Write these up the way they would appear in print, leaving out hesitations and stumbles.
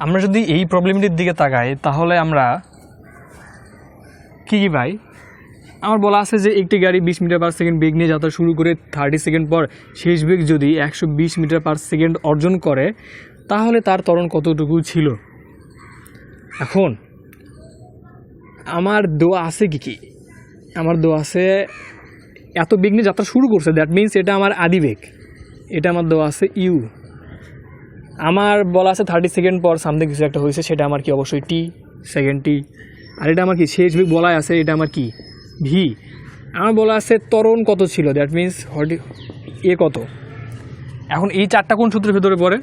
আমরা যদি এই প্রবলেমটির দিকে তাকাই তাহলে আমরা কী পাই? আমার বলা আছে যে একটি গাড়ি 20 মিটার পার সেকেন্ড বেগ নিয়ে যাত্রা শুরু করে 30 সেকেন্ড পর শেষ বেগ যদি 120 মিটার পার সেকেন্ড অর্জন করে তাহলে তার ত্বরণ কতটুকু ছিল। এখন আমার দেওয়া আছে কি আমার দেওয়া আছে এত বেগ নিয়ে যাত্রা শুরু করছে, দ্যাট মিনস এটা আমার আদি বেগ, এটা আমার দেওয়া আছে ইউ। আমার বলা আছে 30 সেকেন্ড পর সামথিং কিছু একটা হয়েছে, সেটা আমার কি অবশ্যই টি, সেকেন্ড টি। আর এটা আমার কি শেষ বেগ বলা আছে, এটা আমার কি ভি। আমার বলা আছে ত্বরণ কত ছিল, দ্যাট মিনস এ কত। এখন এই চারটা কোন সূত্রের ভেতরে পড়ে?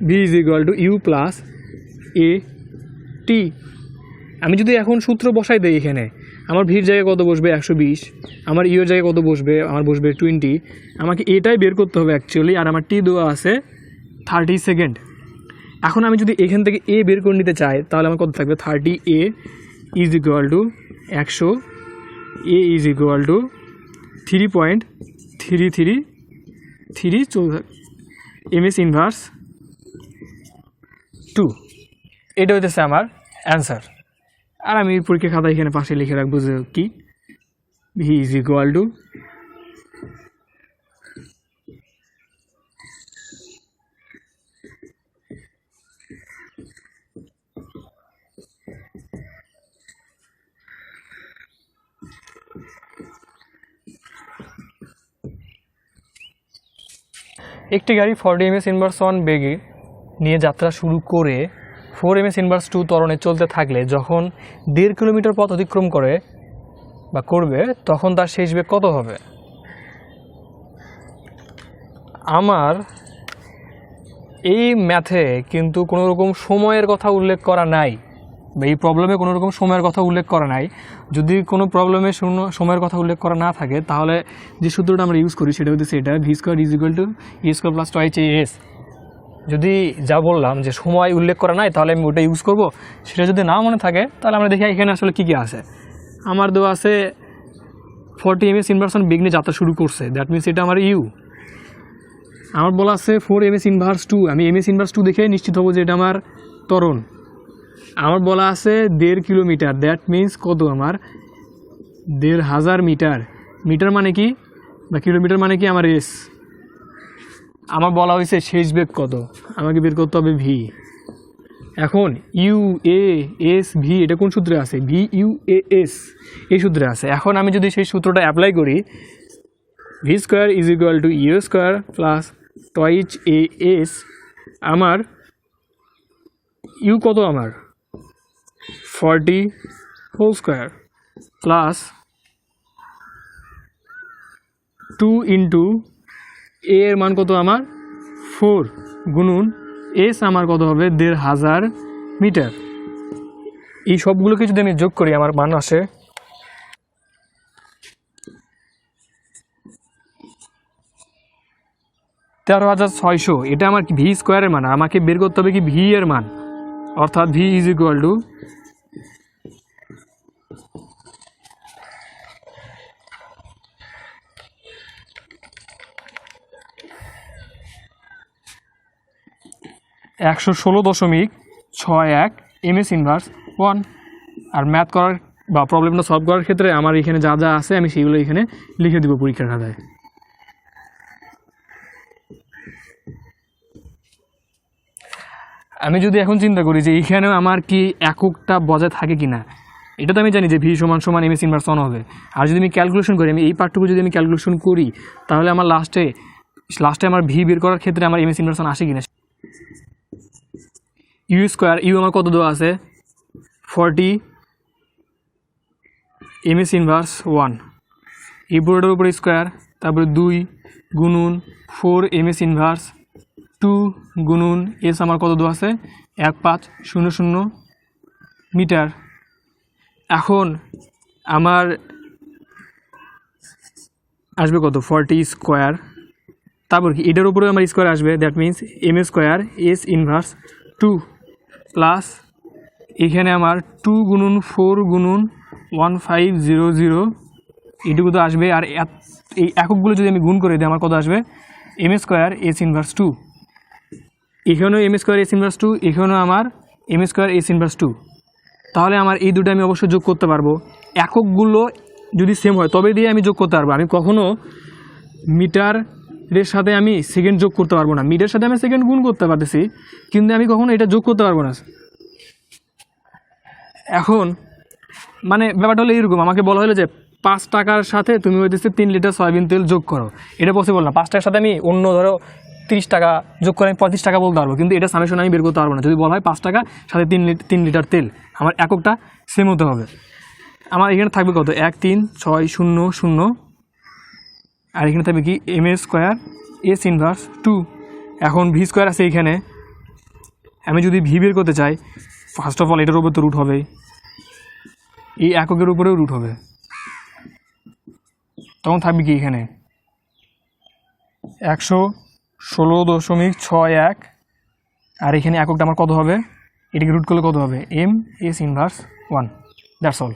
V is equal to U plus A T. আমি যদি এখন সূত্র বসাই দিই, এখানে আমার ভির জায়গায় কত বসবে 120, আমার ইউর জায়গায় কত বসবে, আমার বসবে 20। আমাকে এটাই বের করতে হবে অ্যাকচুয়ালি, আর আমার টি দেওয়া আছে 30 সেকেন্ড। এখন আমি যদি এখান থেকে এ বের করে নিতে চাই তাহলে আমার কত থাকবে, 30 A is equal to 100, A is equal to 3.333 m s inverse 2। এটা হইতেছে আমার অ্যান্সার। আর আমি পরীক্ষা খাতা এখানে পাশে লিখে রাখবো যে কি ভি ইজ ইকুয়াল টু একটি গাড়ি 40 এমএস ইনভার্স 1 বেগে নিয়ে যাত্রা শুরু করে 4 এমএস ইনভার্স 2 ত্বরণে চলতে থাকলে যখন 1.5 কিলোমিটার পথ অতিক্রম করবে তখন তার শেষ বেগ কত হবে? আমার এই ম্যাথে কিন্তু কোনো রকম সময়ের কথা উল্লেখ করা নাই, বা এই প্রবলেমে কোনো রকম সময়ের কথা উল্লেখ করা নাই। যদি কোনো প্রবলেমে সময়ের কথা উল্লেখ করা না থাকে তাহলে যে সূত্রটা আমরা ইউজ করি সেটা হচ্ছে এটা, V square is equal to E square plus twice S. যদি যা বললাম যে সময় উল্লেখ করা নাই তাহলে আমি ওটা ইউজ করব, সেটা যদি না মনে থাকে তাহলে আমরা দেখি এখানে আসলে কী কী আছে। আমার দেওয়া আছে 40 এমএস ইনভার্স 1 বেগ নিয়ে যাত্রা শুরু করছে, দ্যাট মিনস এটা আমার ইউ। আমার বলা আছে 4 এমএস ইনভার্স 2, আমি এমএস ইনভার্স 2 দেখে নিশ্চিত হবো যে এটা আমার ত্বরণ। আমার বলা আছে 1.5 কিলোমিটার, দ্যাট মিনস কত, আমার 1,500 মিটার। মিটার মানে কি বা কিলোমিটার মানে কি আমার এস। আমার বলা হয়েছে শেষ বেগ কত, আমাকে বের করতে হবে ভি। এখন ইউ এ এস ভি এটা কোন সূত্রে আছে, ভি ইউ এ এস এই সূত্রে আছে। এখন আমি যদি সেই সূত্রটা অ্যাপ্লাই করি, V square is equal to U square plus twice A S. আমার ইউ কত, আমার 40 whole square plus 2 into A এর মান কত, আমার 4 গুণুন এস আমার কত হবে 1,500 মিটার। এই সবগুলোকে যদি আমি যোগ করি আমার মান আসে 13,600। এটা আমার ভি স্কোয়ারের মান, আমাকে বের করতে হবে কি ভি এর মান, অর্থাৎ V is equal to (116.61 ms inverse 1। আর ম্যাথ করার বা প্রবলেমটা সলভ করার ক্ষেত্রে আমার এখানে যা যা আছে আমি সেগুলো এখানে লিখে দেবো পরীক্ষার খাতায়। আমি যদি এখন চিন্তা করি যে এইখানেও আমার কি এককটা বজায় থাকে কি না, এটা তো আমি জানি যে ভি সমান সমান এমএস ইনভার্স 1 হবে। আর যদি আমি ক্যালকুলেশন করি, আমি এই পার্টটুকু যদি আমি ক্যালকুলেশন করি তাহলে আমার লাস্টে আমার ভি বের করার ক্ষেত্রে আমার এমএস ইনভার্স 1 আসে কিনা। ইউ স্কোয়ার, ইউ আমার কত দেওয়া আছে 40 এমএস ইনভার্স 1, এই পুরোটার উপরে স্কোয়ার, তারপরে 2 গুণুন 4 এমএস ইনভার্স 2 গুণুন এস আমার কত দেওয়া আছে 1500 মিটার। এখন আমার আসবে কত 40 স্কোয়ার, তারপর কি এটার উপরে আমার স্কোয়ার আসবে, that means M square S inverse 2 plus এখানে আমার 2 গুণুন 4 গুণুন 1500 এটুকু তো আসবে। আর এই এককগুলো যদি আমি গুণ করে দিই আমার কত আসবে এম স্কোয়ার এস ইনভার্স 2। এখানেও এম স্কোয়ার এস ইনভার্স 2, এখানেও আমার এম স্কোয়ার এস ইনভার্স 2। তাহলে আমার এই দুটো আমি অবশ্যই যোগ করতে পারবো। এককগুলো যদি সেম হয় তবে দিয়ে আমি যোগ করতে পারবো। আমি কখনও মিটারের সাথে আমি সেকেন্ড যোগ করতে পারবো না। মিটারের সাথে আমি সেকেন্ড গুণ করতে পারতেছি, কিন্তু আমি কখনো এটা যোগ করতে পারবো না। এখন মানে ব্যাপারটা হলো এইরকম, আমাকে বলা হলো যে 5 টাকার সাথে তুমি হইতেছে 3 লিটার সয়াবিন তেল যোগ করো। এটা পসিবল না। 5 টাকার সাথে আমি অন্য ধরো 30 টাকা যোগ করে আমি 35 টাকা বলতে পারবো, কিন্তু এটা সামেশন আমি বের করতে পারবো না। যদি বলা হয় 5 টাকা সাথে 3 লিটার তেল, আমার এককটা সেম হতে হবে। আমার এখানে থাকবে কত, 1 3 6 0 0, আর এখানে থাকবে কি M A square S inverse 2। এখন ভি স্কোয়ার আছে এইখানে, আমি যদি ভি বের করতে চাই ফার্স্ট অফ অল এটার উপর তো রুট হবে, এই এককের উপরেও রুট হবে। তখন থাকবে কি এখানে 116.61, আর এখানে এককটা আমার কত হবে, এটাকে রুট করলে কত হবে, M S inverse 1। That's all.